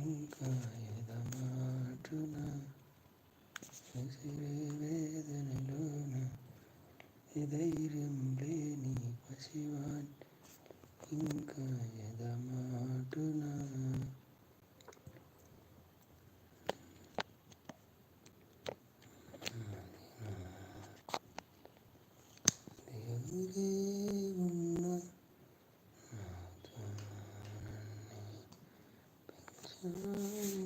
ఇంకా ఎదమాటున విసిరే వేదనలోన ధైర్యం లేని పసివాన్ ఇంకా ఎదమాటున దేవుడే ఉన్న నాతో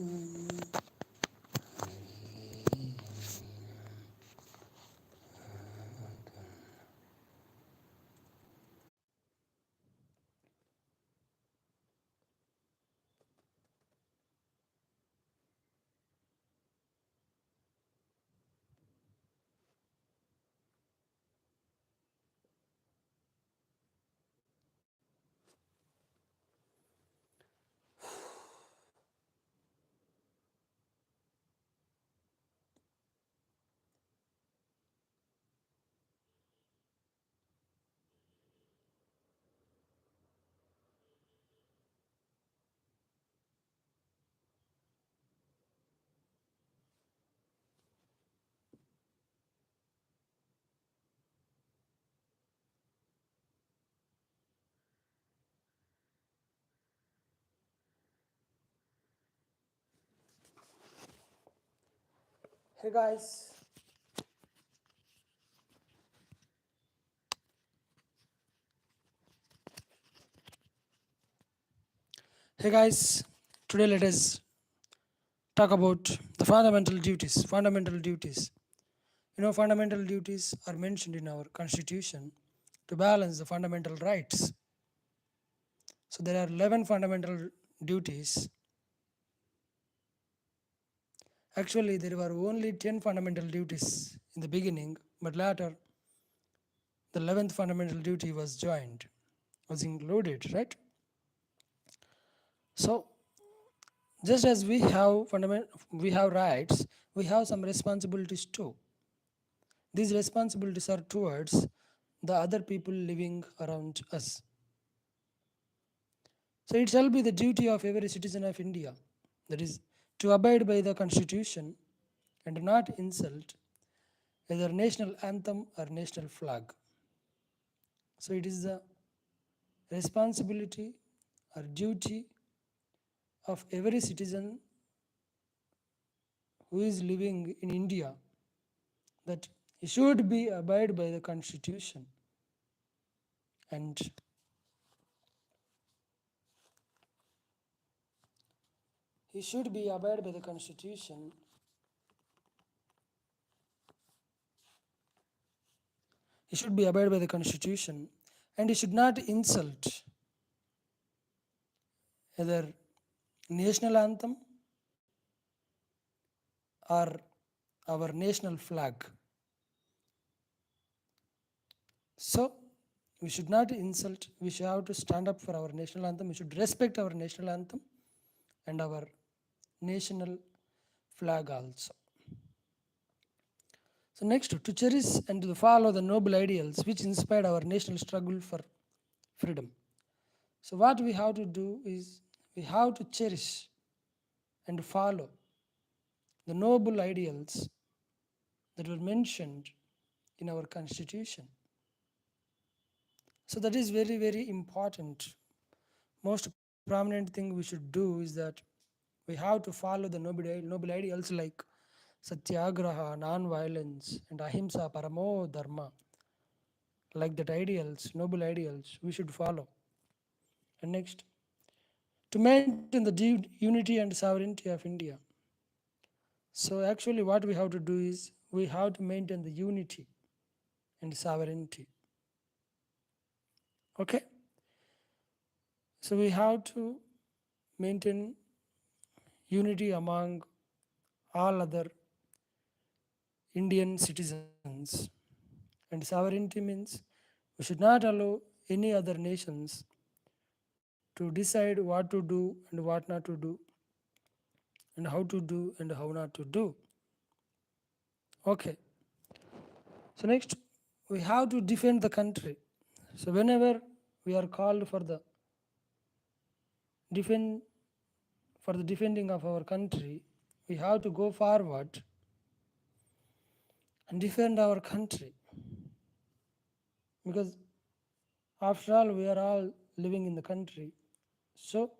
Hey guys, today let us talk about the fundamental duties. Fundamental duties. Fundamental duties are mentioned in our constitution to balance the fundamental rights. So there are 11 fundamental duties. Actually, there were only 10 fundamental duties in the beginning, but later the 11th fundamental duty was included, right? So just as we have rights, we have some responsibilities too. These responsibilities are towards the other people living around us. So it shall be the duty of every citizen of India, that is, to abide by the constitution and not insult either national anthem or national flag. So it is the responsibility or duty of every citizen who is living in India that he should be abide by the constitution and he should be abide by the constitution he should be abide by the constitution and he should not insult either national anthem or our national flag. So we should not insult, we should have to stand up for our national anthem, we should respect our national anthem and our national flag also. So next, to cherish and to follow the noble ideals which inspired our national struggle for freedom. So what we have to do is we have to cherish and follow the noble ideals that were mentioned in our constitution. So that is very, very important. Most prominent thing we should do is that we have to follow the noble ideals like satyagraha, non-violence, and ahimsa, paramo dharma. Like that ideals, noble ideals, we should follow. And next, to maintain the unity and sovereignty of India. So actually what we have to do is we have to maintain the unity and sovereignty. Okay? So we have to maintain unity among all other Indian citizens. And sovereignty means we should not allow any other nations to decide what to do and what not to do, and how to do and how not to do. Okay. So next, we have to defend the country. So whenever we are called for the defend for the defending of our country, we have to go forward and defend our country, because after all we are all living in the country. So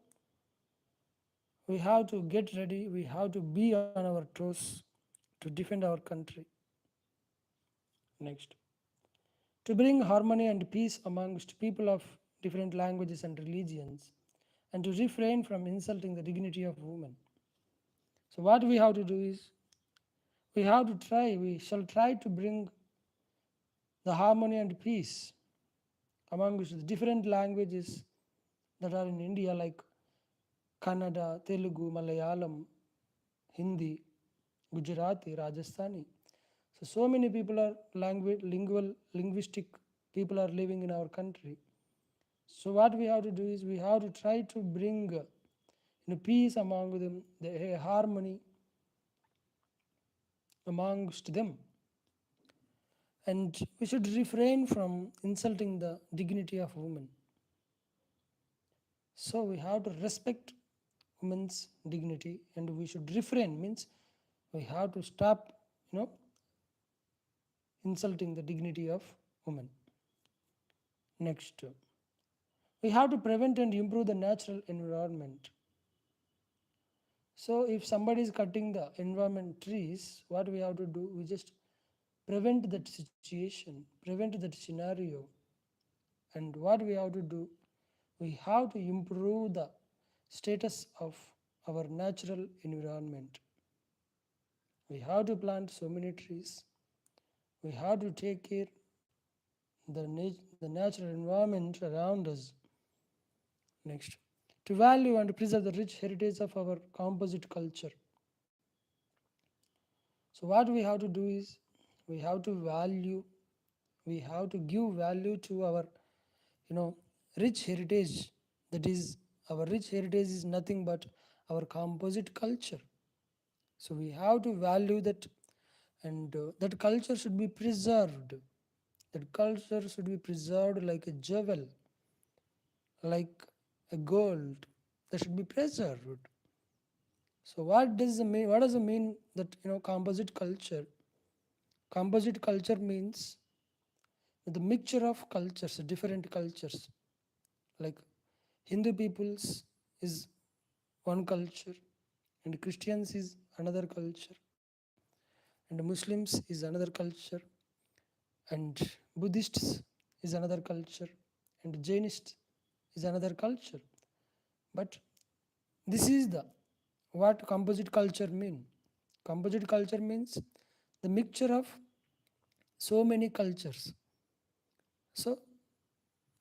we have to get ready, we have to be on our toes to defend our country. Next, to bring harmony and peace amongst people of different languages and religions, and to refrain from insulting the dignity of women. So what we have to do is, we shall try to bring the harmony and peace amongst the different languages that are in India, like Kannada, Telugu, Malayalam, Hindi, Gujarati, Rajasthani. So many people are linguistic people are living in our country. So what we have to do is, we have to try to bring peace among them, the harmony amongst them, and we should refrain from insulting the dignity of women. So we have to respect women's dignity, and we should refrain means we have to stop, insulting the dignity of women. Next, we have to prevent and improve the natural environment. So if somebody is cutting the environment trees, what we have to do, we just prevent that situation, prevent that scenario. And what we have to do, we have to improve the status of our natural environment. We have to plant so many trees. We have to take care the natural environment around us. Next, to value and preserve the rich heritage of our composite culture. So what we have to do is, we have to value, we have to give value to our, rich heritage. That is, our rich heritage is nothing but our composite culture. So we have to value that, and that culture should be preserved. That culture should be preserved like a jewel, like a gold, that should be preserved. So what does it mean? What does it mean that composite culture? Composite culture means the mixture of cultures, different cultures. Like Hindu peoples is one culture, and Christians is another culture, and Muslims is another culture, and Buddhists is another culture, and Jainists is another culture. But this is the what composite culture mean. Composite culture means the mixture of so many cultures. So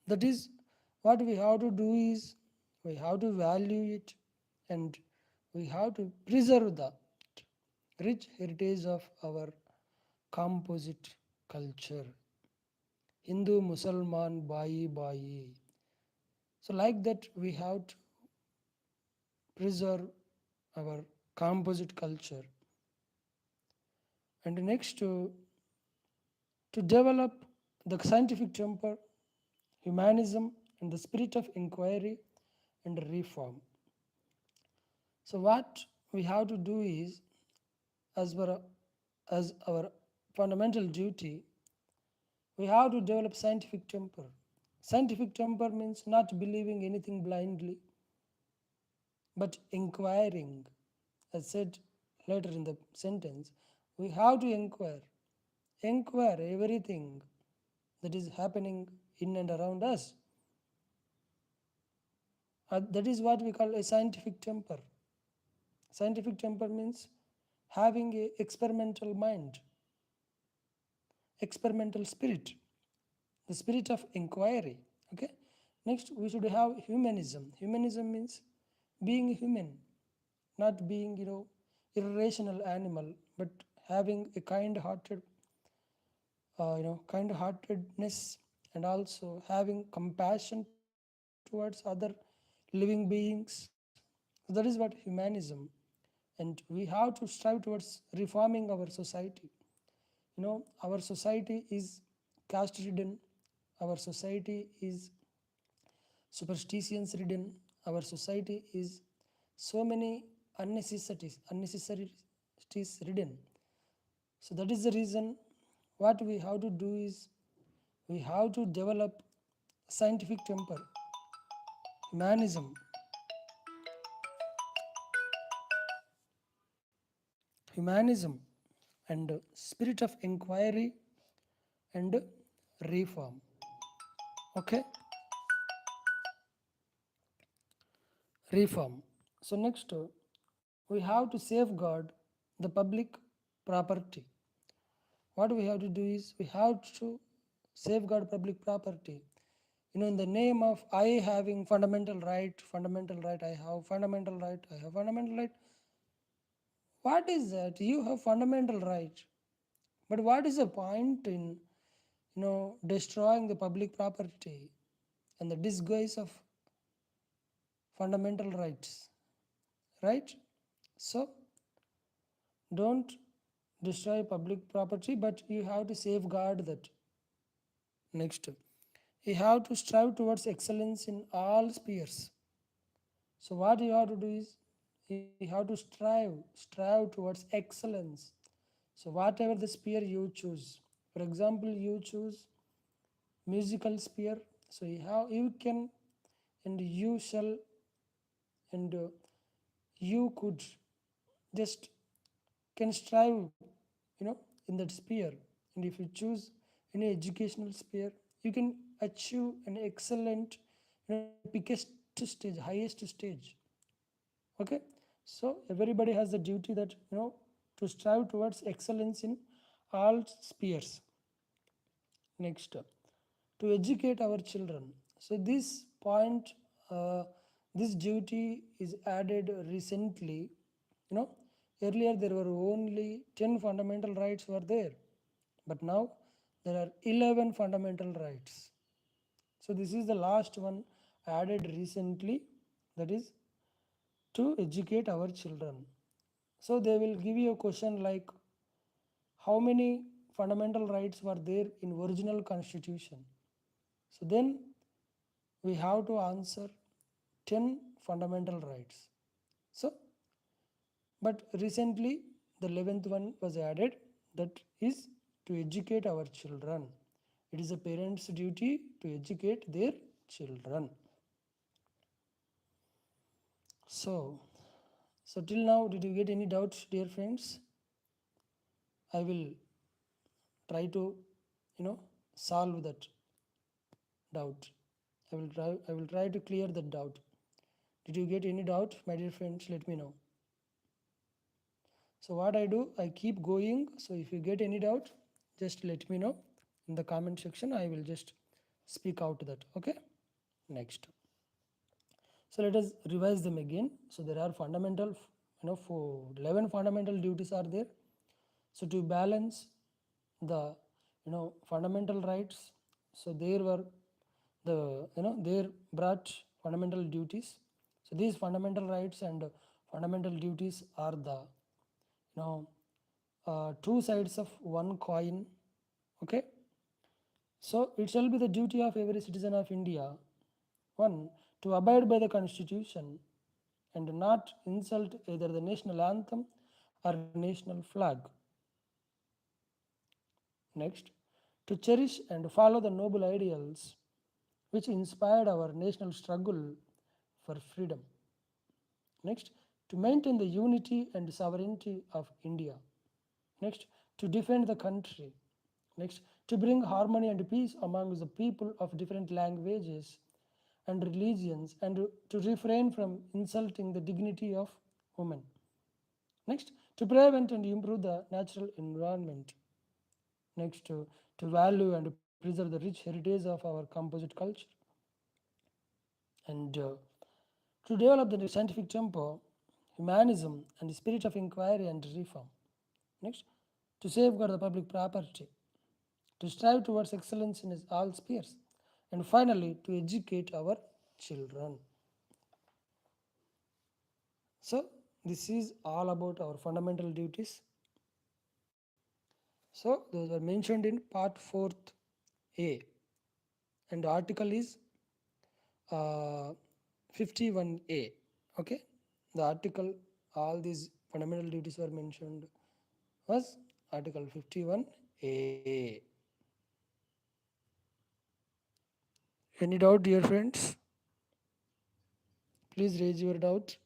that is what we have to do is, we have to value it, and we have to preserve the rich heritage of our composite culture. Hindu, Musalman, Bai, Bai. So like that we have to preserve our composite culture. And next, to develop the scientific temper, humanism, and the spirit of inquiry and reform. So what we have to do is, as our fundamental duty, we have to develop scientific temper. Scientific temper means not believing anything blindly, but inquiring. As said later in the sentence, we have to inquire everything that is happening in and around us. That is what we call a scientific temper. Scientific temper means having a experimental mind, experimental spirit, the spirit of inquiry. Okay. Next, we should have humanism. Humanism means being human, not being irrational animal, but having a kind-heartedness, and also having compassion towards other living beings. So that is what humanism. And we have to strive towards reforming our society. Our society is caste ridden, our society is superstitions ridden, our society is so many unnecessities written. So that is the reason what we have to do is we have to develop scientific temper, humanism, humanism, and spirit of inquiry and reform. Okay, reform. So next, we have to safeguard the public property. What we have to do is we have to safeguard public property. In the name of I having fundamental right, I have fundamental right, I have fundamental right. What is that? You have fundamental right, but what is the point in destroying the public property and the disguise of fundamental rights, right? So don't destroy public property, but you have to safeguard that. Next, you have to strive towards excellence in all spheres. So what you have to do is you have to strive towards excellence. So whatever the sphere you choose, for example, you choose musical sphere. So you can and you shall and you could just can strive, in that sphere. And if you choose any educational sphere, you can achieve an excellent, biggest stage, highest stage. Okay, so everybody has the duty that to strive towards excellence in all spheres. Next, to educate our children. So this point, this duty is added recently. You know, earlier there were only 10 fundamental rights were there, but now there are 11 fundamental rights. So this is the last one added recently, that is to educate our children. So they will give you a question like how many fundamental rights were there in original constitution. So then we have to answer 10 fundamental rights. So but recently the 11th one was added, that is to educate our children. It is a parent's duty to educate their children. So till now, did you get any doubts, dear friends? I will try to solve that doubt. I will try to clear that doubt. Did you get any doubt, my dear friends? Let me know. So what I do, I keep going. So if you get any doubt, just let me know in the comment section. I will just speak out that. Okay, next. So let us revise them again. So there are fundamental, for 11 fundamental duties are there. So to balance the fundamental rights, so there were the there brought fundamental duties. So these fundamental rights and fundamental duties are the two sides of one coin. Okay, so it shall be the duty of every citizen of India, one, to abide by the constitution and not insult either the national anthem or national flag. Next, to cherish and follow the noble ideals which inspired our national struggle for freedom. Next, to maintain the unity and sovereignty of India. Next, to defend the country. Next, to bring harmony and peace among the people of different languages and religions, and to refrain from insulting the dignity of women. Next, to prevent and improve the natural environment. Next, to value and preserve the rich heritage of our composite culture. And to develop the scientific tempo, humanism, and the spirit of inquiry and reform. Next, to safeguard the public property, to strive towards excellence in all spheres, and finally, to educate our children. So, this is all about our fundamental duties. So, those are mentioned in part 4th A, and article is 51A. Okay, The article, all these fundamental duties were mentioned was Article 51A. Any doubt, dear friends? Please raise your doubt.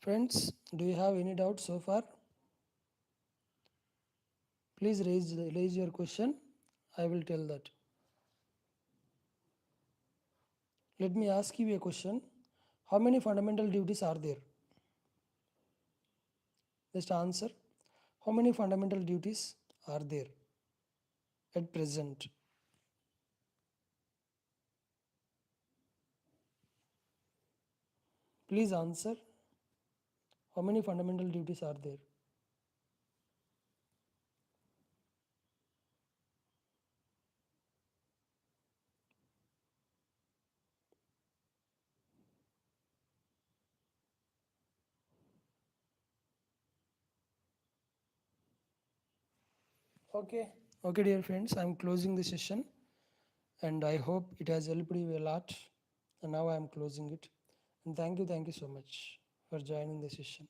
Friends, do you have any doubt so far? Please raise your question. I will tell that. Let me ask you a question. How many fundamental duties are there? Just answer. How many fundamental duties are there at present? Please answer. How many fundamental duties are there? Okay. Okay, dear friends, I'm closing the session and I hope it has helped you a lot. And now I'm closing it. And thank you so much for joining the session.